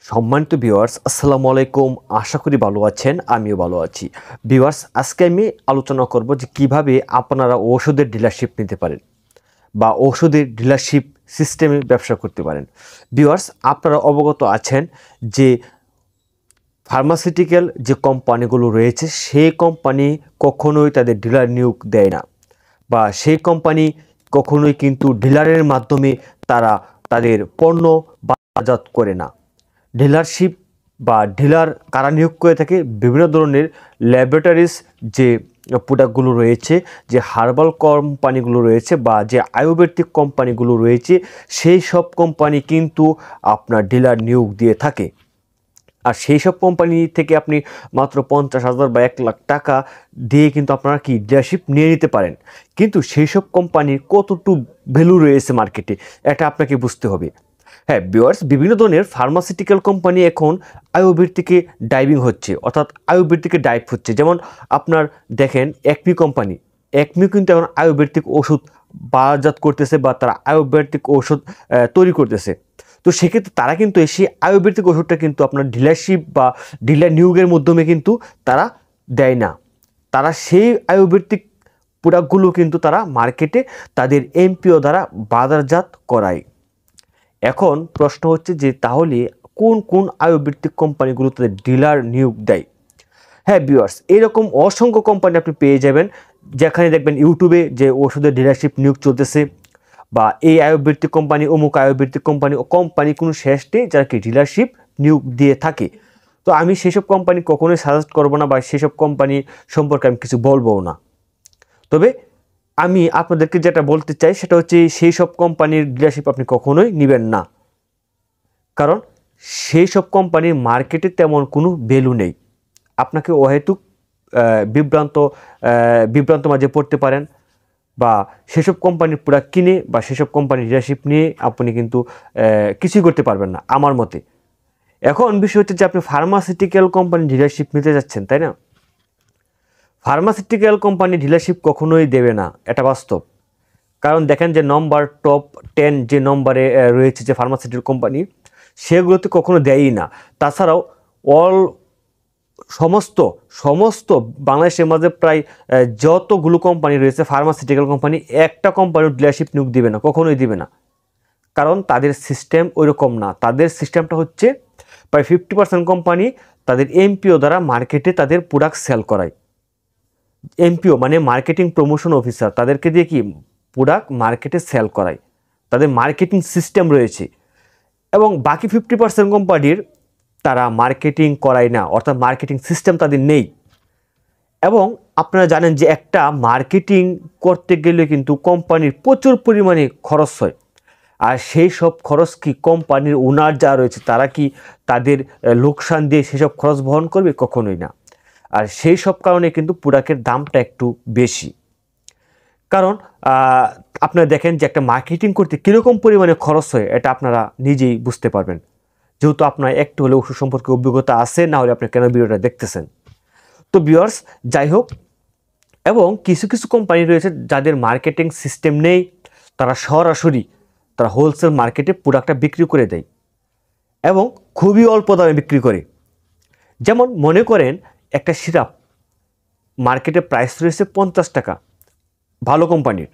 সম্মানিত ভিউয়ার্স, আসসালামু আলাইকুম। আশা করি ভালো আছেন, আমিও ভালো আছি। ভিউয়ার্স, আজকে আমি আলোচনা করব যে কিভাবে আপনারা ওষুধের ডিলারশিপ নিতে পারেন বা ওষুধের ডিলারশিপ সিস্টেমে ব্যবসা করতে পারেন। ভিউয়ার্স, আপনারা অবগত আছেন যে ফার্মাসিউটিক্যাল যে কোম্পানিগুলো রয়েছে সেই কোম্পানি কখনোই তাদের ডিলার নিয়োগ দেয় না, বা সেই কোম্পানি কখনোই কিন্তু ডিলারের মাধ্যমে তারা তাদের পণ্য বাজারজাত করে না। ডিলারশিপ বা ডিলার কারা নিয়োগ করে থাকে? বিভিন্ন ধরনের ল্যাবরেটরিজ যে প্রোডাক্টগুলো রয়েছে, যে হার্বাল কোম্পানিগুলো রয়েছে বা যে আয়ুর্বেদিক কোম্পানিগুলো রয়েছে, সেই সব কোম্পানি কিন্তু আপনার ডিলার নিয়োগ দিয়ে থাকে। আর সেই সব কোম্পানি থেকে আপনি মাত্র 50,000 বা 1 লাখ টাকা দিয়ে কিন্তু আপনারা কি ডিলারশিপ নিয়ে নিতে পারেন। কিন্তু সেই সব কোম্পানির কতটুকু ভ্যালু রয়েছে মার্কেটে, এটা আপনাকে বুঝতে হবে। হ্যাঁ ভিউয়ার্স, বিভিন্ন ধরনের ফার্মাসিউটিক্যাল কোম্পানি এখন আয়ুর্বেদিকে ডাইভিং হচ্ছে, অর্থাৎ আয়ুর্বেদিকে ডাইভ হচ্ছে। যেমন আপনার দেখেন একমি কোম্পানি, একমি কিন্তু এখন আয়ুর্বেদিক ওষুধ বাজারজাত করতেছে বা তারা আয়ুর্বেদিক ওষুধ তৈরি করতেছে। তো সেক্ষেত্রে তারা কিন্তু সেই আয়ুর্বেদিক ওষুধটা কিন্তু আপনার ডিলারশিপ বা ডিলার নিয়োগের মাধ্যমে কিন্তু তারা দেয় না। তারা সেই আয়ুর্বেদিক প্রোডাক্টগুলো কিন্তু তারা মার্কেটে তাদের এমপিও দ্বারা বাজারজাত করায়। এখন প্রশ্ন হচ্ছে যে তাহলে কোন কোন আয়ুর্বেদিক কোম্পানিগুলো তাদের ডিলার নিয়োগ দেয়? হ্যাঁ ভিউয়ার্স, এরকম অসংখ্য কোম্পানি আপনি পেয়ে যাবেন, যেখানে দেখবেন ইউটিউবে যে ওষুধের ডিলারশিপ নিয়োগ চলতেছে, বা এই আয়ুর্বেদিক কোম্পানি, অমুক আয়ুর্বেদিক কোম্পানি, ও কোম্পানি কোনো শেষ নেই যারা কি ডিলারশিপ নিয়োগ দিয়ে থাকে। তো আমি সেসব কোম্পানি কখনোই সাজেস্ট করবো না, বা সেসব কোম্পানি সম্পর্কে আমি কিছু বলবো না। তবে আমি আপনাদেরকে যেটা বলতে চাই সেটা হচ্ছে সেই সব কোম্পানির ডিলারশিপ আপনি কখনোই নেবেন না, কারণ সেই সব কোম্পানির মার্কেটে তেমন কোনো ভ্যালু নেই। আপনাকে অহেতুক বিভ্রান্ত বিভ্রান্ত মাঝে পড়তে পারেন, বা সেসব কোম্পানির প্রোডাক্ট কিনে বা সেসব কোম্পানির ডিলারশিপ নিয়ে আপনি কিন্তু কিছুই করতে পারবেন না আমার মতে। এখন বিষয় হচ্ছে যে আপনি ফার্মাসিউটিক্যাল কোম্পানির ডিলারশিপ নিতে যাচ্ছেন, তাই না? ফার্মাসিউটিক্যাল কোম্পানি ডিলারশিপ কখনোই দেবে না, এটা বাস্তব। কারণ দেখেন যে নম্বর টপ 10 যে নম্বরে রয়েছে যে ফার্মাসিউটিক্যাল কোম্পানি, সেগুলোতে কখনো দেয়ই না। তাছাড়াও অল সমস্ত সমস্ত বাংলাদেশের মাঝে প্রায় যতগুলো কোম্পানি রয়েছে ফার্মাসিউটিক্যাল কোম্পানি, একটা কোম্পানির ডিলারশিপ নিয়োগ দিবে না, কখনোই দিবে না। কারণ তাদের সিস্টেম ওইরকম না। তাদের সিস্টেমটা হচ্ছে প্রায় 50% কোম্পানি তাদের এমপিও দ্বারা মার্কেটে তাদের প্রোডাক্ট সেল করায়। এমপিও মানে মার্কেটিং প্রমোশন অফিসার, তাদেরকে দিয়ে কি প্রোডাক্ট মার্কেটে সেল করায়। তাদের মার্কেটিং সিস্টেম রয়েছে। এবং বাকি 50% কোম্পানির তারা মার্কেটিং করায় না, অর্থাৎ মার্কেটিং সিস্টেম তাদের নেই। এবং আপনারা জানেন যে একটা মার্কেটিং করতে গেলে কিন্তু কোম্পানির প্রচুর পরিমাণে খরচ হয়। আর সেই সব খরচ কি কোম্পানির ওনার যা রয়েছে তারা কি তাদের লোকসান দিয়ে সেসব খরচ বহন করবে? কখনোই না। আর সেই সব কারণে কিন্তু প্রোডাক্টের দামটা একটু বেশি। কারণ আপনারা দেখেন যে একটা মার্কেটিং করতে কীরকম পরিমাণে খরচ হয়, এটা আপনারা নিজেই বুঝতে পারবেন, যেহেতু আপনার একটু হলে ওষুধ সম্পর্কে অভিজ্ঞতা আছে, না হলে আপনি কেন ভিডিওটা দেখতেছেন। তো ভিউয়ার্স, যাই হোক, এবং কিছু কিছু কোম্পানি রয়েছে যাদের মার্কেটিং সিস্টেম নেই, তারা সরাসরি তারা হোলসেল মার্কেটে প্রোডাক্টটা বিক্রি করে দেয় এবং খুবই অল্প দামে বিক্রি করে। যেমন মনে করেন একটা সিরাপ মার্কেটে প্রাইস রয়েছে 50 টাকা, ভালো কোম্পানির,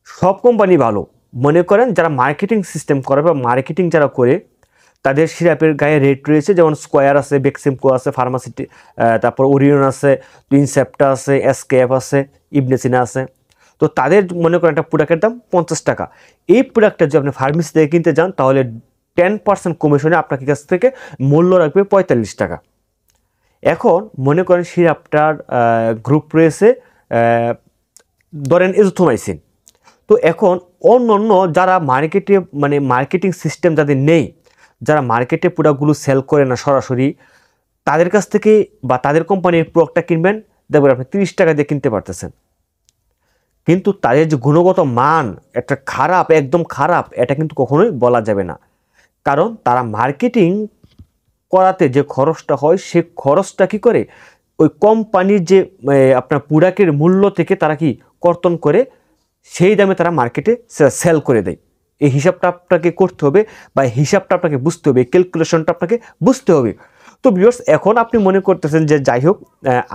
সব কোম্পানি ভালো। মনে করেন যারা মার্কেটিং সিস্টেম করে বা মার্কেটিং যারা করে, তাদের সিরাপের গায়ে রেট রয়েছে, যেমন স্কোয়ার আছে, বেক্সিমকো আছে, ফার্মাসিটি, তারপর ওরিয়ন আছে, ইনসেপ্টা আছে, এসকেএফ আছে, ইবনেসিনা আছে। তো তাদের মনে করেন একটা প্রোডাক্টের দাম 50 টাকা। এই প্রোডাক্টটা যদি আপনি ফার্মেসি থেকে কিনতে যান, তাহলে 10% কমিশনে আপনার কাছ থেকে মূল্য রাখবে 45 টাকা। এখন মনে করেন সিরাপটার গ্রুপ রয়েছে ধরেন এজিথ্রোমাইসিন। তো এখন অন্য অন্য যারা মার্কেটে মানে মার্কেটিং সিস্টেম যাদের নেই, যারা মার্কেটে প্রোডাক্টগুলো সেল করে না সরাসরি, তাদের কাছ থেকে বা তাদের কোম্পানির প্রোডাক্টটা কিনবেন, দেখবেন আপনি 30 টাকা দিয়ে কিনতে পারতেছেন। কিন্তু তাদের যে গুণগত মান একটা খারাপ, একদম খারাপ, এটা কিন্তু কখনোই বলা যাবে না। কারণ তারা মার্কেটিং করাতে যে খরচটা হয়, সে খরচটা কি করে ওই কোম্পানির যে আপনার প্রোডাক্টের মূল্য থেকে তারা কি কর্তন করে সেই দামে তারা মার্কেটে সেল করে দেয়। এই হিসাবটা আপনাকে করতে হবে বা হিসাবটা আপনাকে বুঝতে হবে, ক্যালকুলেশনটা আপনাকে বুঝতে হবে। তো ভিউয়ার্স, এখন আপনি মনে করতেছেন যে যাই হোক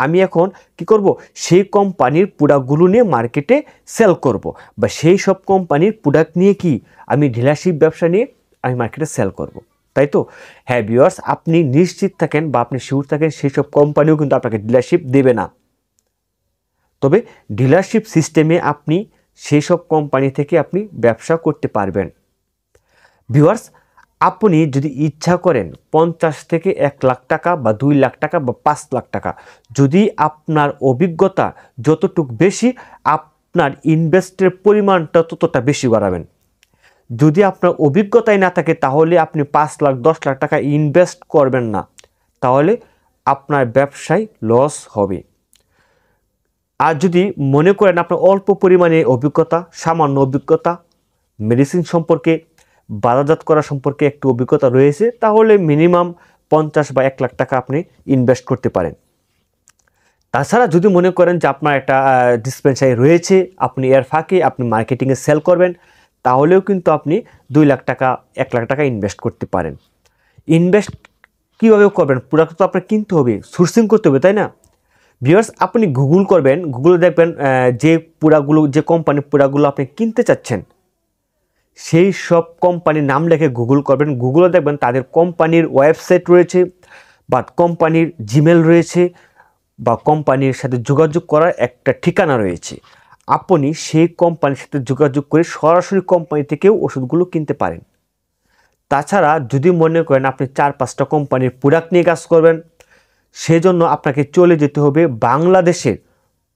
আমি এখন কি করব, সেই কোম্পানির প্রোডাক্টগুলো নিয়ে মার্কেটে সেল করব, বা সেই সব কোম্পানির প্রোডাক্ট নিয়ে কি আমি ডিলারশিপ ব্যবসা নিয়ে আমি মার্কেটে সেল করব, তাই তো? হ্যাঁ ভিউয়ার্স, আপনি নিশ্চিত থাকেন বা আপনি শিওর থাকেন সেই সব কোম্পানিও কিন্তু আপনাকে ডিলারশিপ দেবে না। তবে ডিলারশিপ সিস্টেমে আপনি সেই সব কোম্পানি থেকে আপনি ব্যবসা করতে পারবেন। ভিউয়ার্স, আপনি যদি ইচ্ছা করেন 50 থেকে 1 লাখ টাকা বা 2 লাখ টাকা বা 5 লাখ টাকা, যদি আপনার অভিজ্ঞতা যতটুকু বেশি, আপনার ইনভেস্টের পরিমাণটা ততটা বেশি বাড়াবেন। যদি আপনার অভিজ্ঞতাই না থাকে তাহলে আপনি 5 লাখ 10 লাখ টাকা ইনভেস্ট করবেন না, তাহলে আপনার ব্যবসায় লস হবে। আর যদি মনে করেন আপনার অল্প পরিমাণে অভিজ্ঞতা, সামান্য অভিজ্ঞতা, মেডিসিন সম্পর্কে, বাজারজাত করা সম্পর্কে একটু অভিজ্ঞতা রয়েছে, তাহলে মিনিমাম 50 বা 1 লাখ টাকা আপনি ইনভেস্ট করতে পারেন। তাছাড়া যদি মনে করেন যে আপনার একটা ডিসপেন্সারি রয়েছে, আপনি এর ফাঁকে আপনি মার্কেটিংয়ে সেল করবেন, তাহলেও কিন্তু আপনি 2 লাখ টাকা 1 লাখ টাকা ইনভেস্ট করতে পারেন। ইনভেস্ট কীভাবে করবেন? প্রোডাক্ট তো আপনার কিনতে হবে, সোর্সিং করতে হবে, তাই না? ভিউয়ার্স, আপনি গুগল করবেন, গুগলে দেখবেন যে প্রোডাক্টগুলো, যে কোম্পানির প্রোডাক্টগুলো আপনি কিনতে চাচ্ছেন, সেই সব কোম্পানির নাম লিখে গুগল করবেন। গুগলে দেখবেন তাদের কোম্পানির ওয়েবসাইট রয়েছে, বা কোম্পানির জিমেল রয়েছে, বা কোম্পানির সাথে যোগাযোগ করার একটা ঠিকানা রয়েছে। আপনি সেই কোম্পানির সাথে যোগাযোগ করে সরাসরি কোম্পানি থেকেও ওষুধগুলো কিনতে পারেন। তাছাড়া যদি মনে করেন আপনি 4-5টা কোম্পানির প্রোডাক্ট নিয়ে কাজ করবেন, সেজন্য আপনাকে চলে যেতে হবে বাংলাদেশের,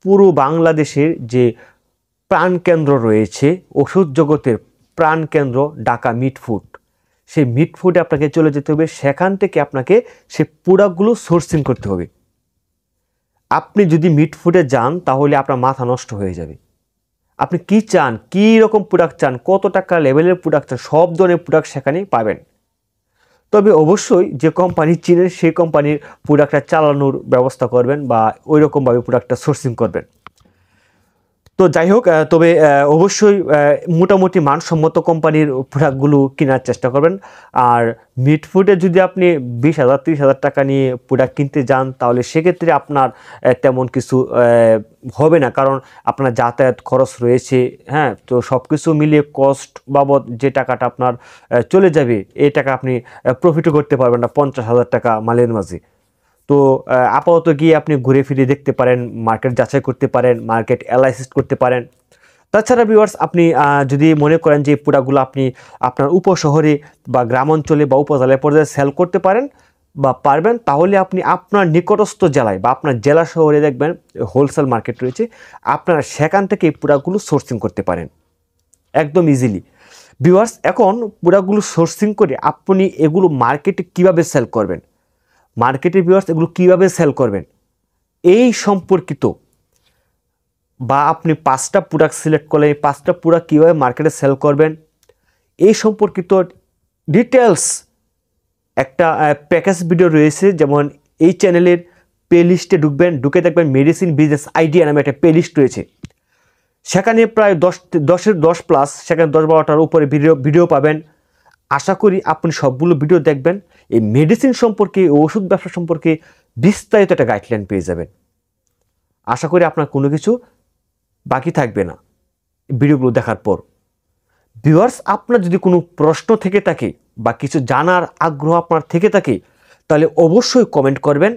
পুরো বাংলাদেশের যে প্রাণকেন্দ্র রয়েছে, ওষুধ জগতের প্রাণকেন্দ্র ঢাকা মিটফুড, সেই মিটফুডে আপনাকে চলে যেতে হবে। সেখান থেকে আপনাকে সেই প্রোডাক্টগুলো সোর্সিং করতে হবে। আপনি যদি মিটফুডে যান তাহলে আপনার মাথা নষ্ট হয়ে যাবে। আপনি কি চান, কী রকম প্রোডাক্ট চান, কত টাকা লেভেলের প্রোডাক্ট চান, সব ধরনের প্রোডাক্ট সেখানেই পাবেন। তবে অবশ্যই যে কোম্পানি চিনেন সেই কোম্পানির প্রোডাক্টটা চালানোর ব্যবস্থা করবেন, বা ওই রকমভাবে প্রোডাক্টটা সোর্সিং করবেন। তো যাই হোক, তবে অবশ্যই মোটামুটি মানসম্মত কোম্পানির প্রোডাক্টগুলো কেনার চেষ্টা করবেন। আর মিটফুডে যদি আপনি 20,000 30,000 টাকা নিয়ে প্রোডাক্ট কিনতে যান, তাহলে সেক্ষেত্রে আপনার তেমন কিছু হবে না, কারণ আপনার যাতায়াত খরচ রয়েছে। হ্যাঁ, তো সব কিছু মিলিয়ে কস্ট বাবদ যে টাকাটা আপনার চলে যাবে, এই টাকা আপনি প্রফিটও করতে পারবেন না 50,000 টাকা মালের মাঝে। তো আপাতত গিয়ে আপনি ঘুরে ফিরে দেখতে পারেন, মার্কেট যাচাই করতে পারেন, মার্কেট অ্যানালাইসিস করতে পারেন। তাছাড়া ভিউয়ার্স, আপনি যদি মনে করেন যে প্রোডাক্টগুলো আপনি আপনার উপশহরে বা গ্রাম অঞ্চলে বা উপজেলায় পর্যায়ে সেল করতে পারেন বা পারবেন, তাহলে আপনি আপনার নিকটস্থ জেলায় বা আপনার জেলা শহরে দেখবেন হোলসেল মার্কেট রয়েছে, আপনারা সেখান থেকে এই প্রোডাক্টগুলো সোর্সিং করতে পারেন একদম ইজিলি। ভিউয়ার্স, এখন প্রোডাক্টগুলো সোর্সিং করে আপনি এগুলো মার্কেটে কিভাবে সেল করবেন, মার্কেটে ভিউয়ার্স এগুলো কীভাবে সেল করবেন এই সম্পর্কিত, বা আপনি 5টা প্রোডাক্ট সিলেক্ট করলে এই 5টা প্রোডাক্ট কীভাবে মার্কেটে সেল করবেন এই সম্পর্কিত ডিটেলস একটা প্যাকেজ ভিডিও রয়েছে। যেমন এই চ্যানেলের প্লে লিস্টে ঢুকবেন, ঢুকে দেখবেন মেডিসিন বিজনেস আইডিয়া নামে একটা প্লে লিস্ট রয়েছে। সেখানে প্রায় 10+ সেখানে 10-12টার উপরে ভিডিও পাবেন। আশা করি আপনি সবগুলো ভিডিও দেখবেন, এই মেডিসিন সম্পর্কে, ওষুধ ব্যবসা সম্পর্কে বিস্তারিত একটা গাইডলাইন পেয়ে যাবেন। আশা করি আপনার কোনো কিছু বাকি থাকবে না ভিডিওগুলো দেখার পর। ভিউয়ার্স, আপনার যদি কোনো প্রশ্ন থেকে থাকে বা কিছু জানার আগ্রহ আপনার থেকে থাকে, তাহলে অবশ্যই কমেন্ট করবেন,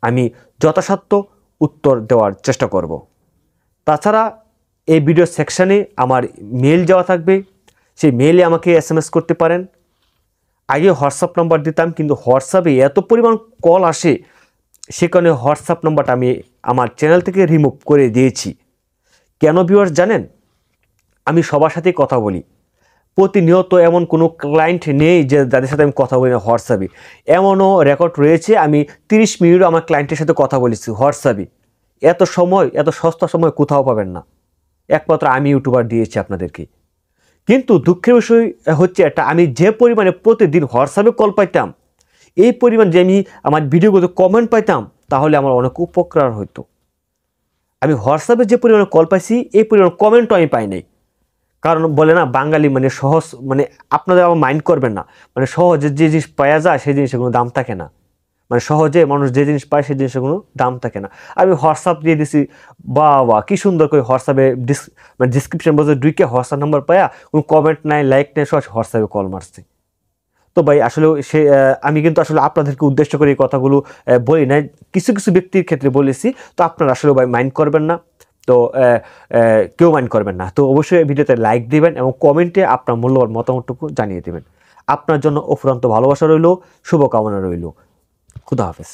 আমি যথাসাধ্য উত্তর দেওয়ার চেষ্টা করব। তাছাড়া এই ভিডিও সেকশানে আমার মেল দেওয়া থাকবে, সেই মেলে আমাকে SMS করতে পারেন। আগে হোয়াটসঅ্যাপ নাম্বার দিতাম, কিন্তু হোয়াটসঅ্যাপে এত পরিমাণ কল আসে, সে কারণে হোয়াটসঅ্যাপ নাম্বারটা আমি আমার চ্যানেল থেকে রিমুভ করে দিয়েছি। কেন ভিউয়ার্স জানেন? আমি সবার সাথেই কথা বলি, প্রতিনিয়ত এমন কোনো ক্লায়েন্ট নেই যে যাদের সাথে আমি কথা বলি না হোয়াটসঅ্যাপে। এমনও রেকর্ড রয়েছে আমি 30 মিনিটও আমার ক্লায়েন্টের সাথে কথা বলেছি হোয়াটসঅ্যাপে। এত সময়, এত সস্তা সময় কোথাও পাবেন না, একমাত্র আমি ইউটিউবার দিয়েছি আপনাদেরকে। কিন্তু দুঃখের বিষয় হচ্ছে এটা, আমি যে পরিমাণে প্রতিদিন হোয়াটসঅ্যাপে কল পাইতাম, এই পরিমাণ যে আমি আমার ভিডিওগুলোতে কমেন্ট পাইতাম, তাহলে আমার অনেক উপকার হতো। আমি হোয়াটসঅ্যাপে যে পরিমাণে কল পাইছি, এই পরিমাণ কমেন্টও আমি পাই নাই। কারণ বলে না বাঙালি মানে সহজ, মানে আপনাদের আবার মাইন্ড করবেন না, মানে সহজে যে জিনিস পাওয়া যায় সেই জিনিসের কোনো দাম থাকে না, মানে সহজে মানুষ যে জিনিস পায় সেই জিনিসের কোনো দাম থাকে না। আমি হোয়াটসঅ্যাপ দিয়ে দিছি, বা কি সুন্দর করে হোয়াটসঅ্যাপে মানে ডিসক্রিপশন বলতে ঢুকে হোয়াটসঅ্যাপ নাম্বার পায়া, কোনো কমেন্ট নাই, লাইক নেই, সব হোয়াটসঅ্যাপে কল মারছি। তো ভাই আসলে সে আমি কিন্তু আসলে আপনাদেরকে উদ্দেশ্য করে এই কথাগুলো বলি নাই, কিছু কিছু ব্যক্তির ক্ষেত্রে বলেছি। তো আপনারা আসলে ভাই মাইন্ড করবেন না, তো কেউ মাইন্ড করবেন না। তো অবশ্যই ভিডিওতে লাইক দিবেন এবং কমেন্টে আপনার মূল্যবান মতামতটুকু জানিয়ে দেবেন। আপনার জন্য অফুরন্ত ভালোবাসা রইল, শুভকামনা রইল। খুদা হাফেজ।